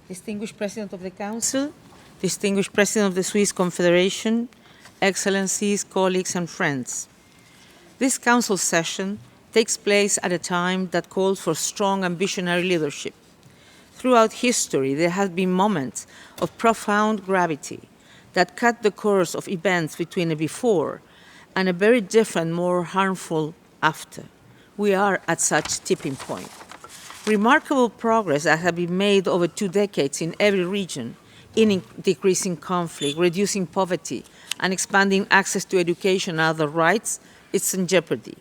Distinguished President of the Council, Distinguished President of the Swiss Confederation, Excellencies, colleagues, and friends. This Council session takes place at a time that calls for strong and visionary leadership. Throughout history, there have been moments of profound gravity that cut the course of events between a before and a very different, more harmful after. We are at such tipping point. Remarkable progress that has been made over 2 decades in every region in decreasing conflict, reducing poverty, and expanding access to education and other rights is in jeopardy.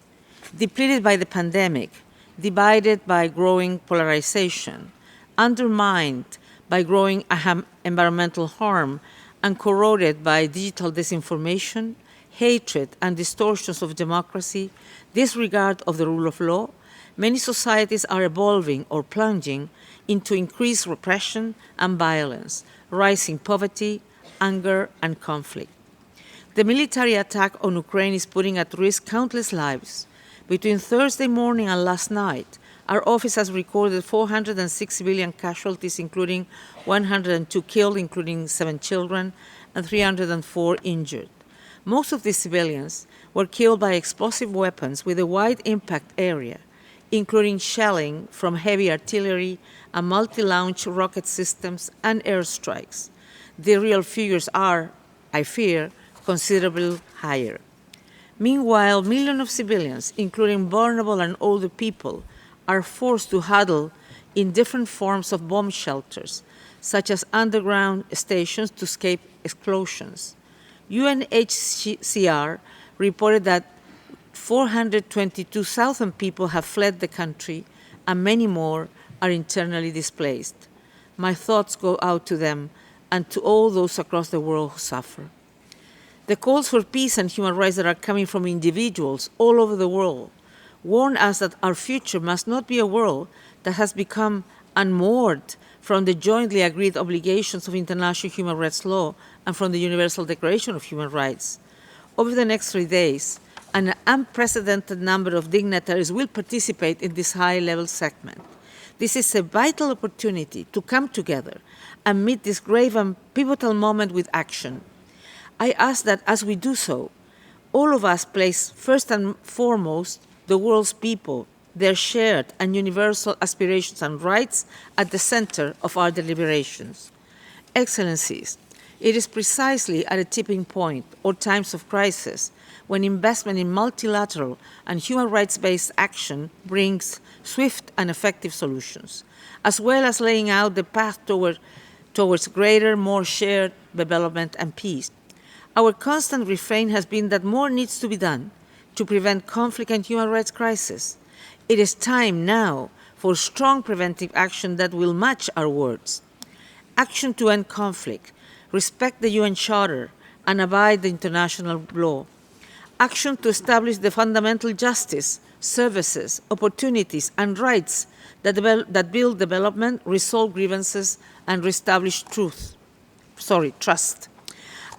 Depleted by the pandemic, divided by growing polarization, undermined by growing environmental harm, and corroded by digital disinformation, hatred, and distortions of democracy, disregard of the rule of law, many societies are evolving or plunging into increased repression and violence, rising poverty, anger, and conflict. The military attack on Ukraine is putting at risk countless lives. Between Thursday morning and last night, our office has recorded 406 civilian casualties, including 102 killed, including 7 children, and 304 injured. Most of these civilians were killed by explosive weapons with a wide impact area, including shelling from heavy artillery and multi-launch rocket systems and airstrikes. The real figures are, I fear, considerably higher. Meanwhile, millions of civilians, including vulnerable and older people, are forced to huddle in different forms of bomb shelters, such as underground stations to escape explosions. UNHCR reported that 422,000 people have fled the country, and many more are internally displaced. My thoughts go out to them and to all those across the world who suffer. The calls for peace and human rights that are coming from individuals all over the world warn us that our future must not be a world that has become unmoored from the jointly agreed obligations of international human rights law and from the Universal Declaration of Human Rights. Over the next 3 days, an unprecedented number of dignitaries will participate in this high-level segment. This is a vital opportunity to come together and meet this grave and pivotal moment with action. I ask that as we do so, all of us place first and foremost the world's people, their shared and universal aspirations and rights at the center of our deliberations. Excellencies, it is precisely at a tipping point or times of crisis when investment in multilateral and human rights-based action brings swift and effective solutions, as well as laying out the path towards greater, more shared development and peace. Our constant refrain has been that more needs to be done to prevent conflict and human rights crisis. It is time now for strong preventive action that will match our words. Action to end conflict, respect the UN Charter, and abide the international law. Action to establish the fundamental justice, services, opportunities, and rights that build development, resolve grievances, and reestablish trust.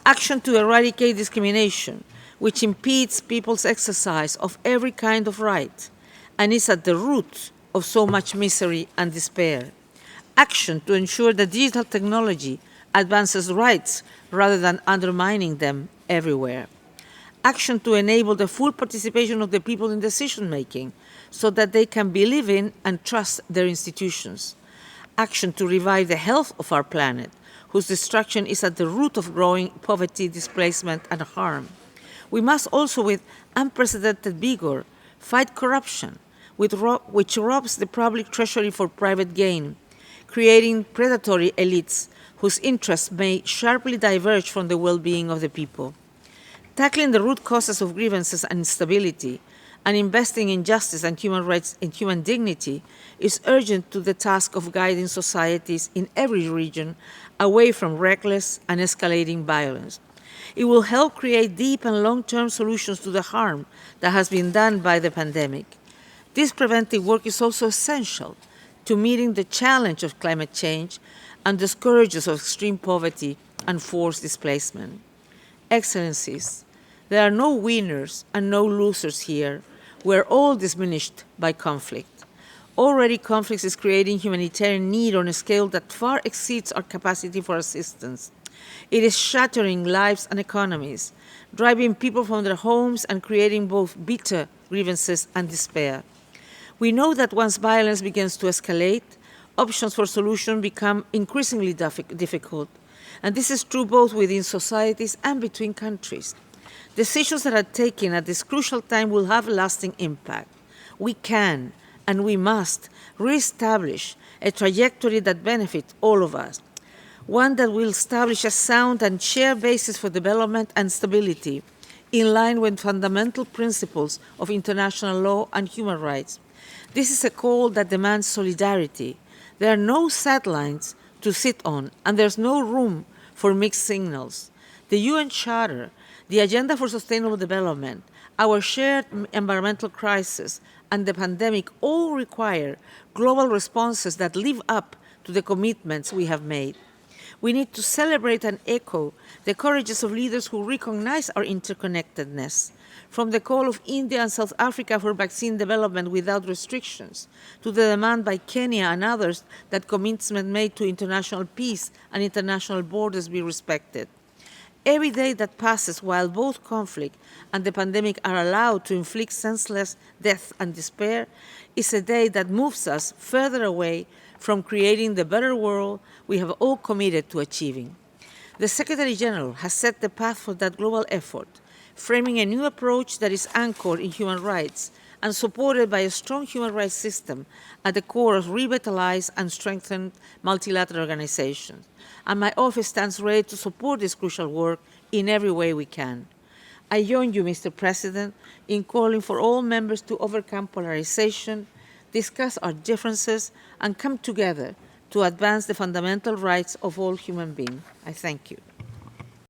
Action to eradicate discrimination, which impedes people's exercise of every kind of right and is at the root of so much misery and despair. Action to ensure that digital technology advances rights rather than undermining them everywhere. Action to enable the full participation of the people in decision-making so that they can believe in and trust their institutions. Action to revive the health of our planet, whose destruction is at the root of growing poverty, displacement, and harm. We must also, with unprecedented vigor, fight corruption, which robs the public treasury for private gain, creating predatory elites whose interests may sharply diverge from the well-being of the people. Tackling the root causes of grievances and instability and investing in justice and human rights and human dignity is urgent to the task of guiding societies in every region away from reckless and escalating violence. It will help create deep and long-term solutions to the harm that has been done by the pandemic. This preventive work is also essential to meeting the challenge of climate change and the scourges of extreme poverty and forced displacement. Excellencies, there are no winners and no losers here. We're all diminished by conflict. Already, conflicts is creating humanitarian need on a scale that far exceeds our capacity for assistance. It is shattering lives and economies, driving people from their homes and creating both bitter grievances and despair. We know that once violence begins to escalate, options for solution become increasingly difficult. And this is true both within societies and between countries. Decisions that are taken at this crucial time will have a lasting impact. We can and we must reestablish a trajectory that benefits all of us, one that will establish a sound and shared basis for development and stability in line with fundamental principles of international law and human rights. This is a call that demands solidarity. There are no sidelines to sit on, and there's no room for mixed signals. The UN Charter, the Agenda for Sustainable Development, our shared environmental crisis, and the pandemic all require global responses that live up to the commitments we have made. We need to celebrate and echo the courages of leaders who recognize our interconnectedness, from the call of India and South Africa for vaccine development without restrictions, to the demand by Kenya and others that commitment made to international peace and international borders be respected. Every day that passes while both conflict and the pandemic are allowed to inflict senseless death and despair is a day that moves us further away from creating the better world we have all committed to achieving. The Secretary General has set the path for that global effort, framing a new approach that is anchored in human rights and supported by a strong human rights system at the core of revitalized and strengthened multilateral organizations. And my office stands ready to support this crucial work in every way we can. I join you, Mr. President, in calling for all members to overcome polarization, discuss our differences, and come together to advance the fundamental rights of all human beings. I thank you.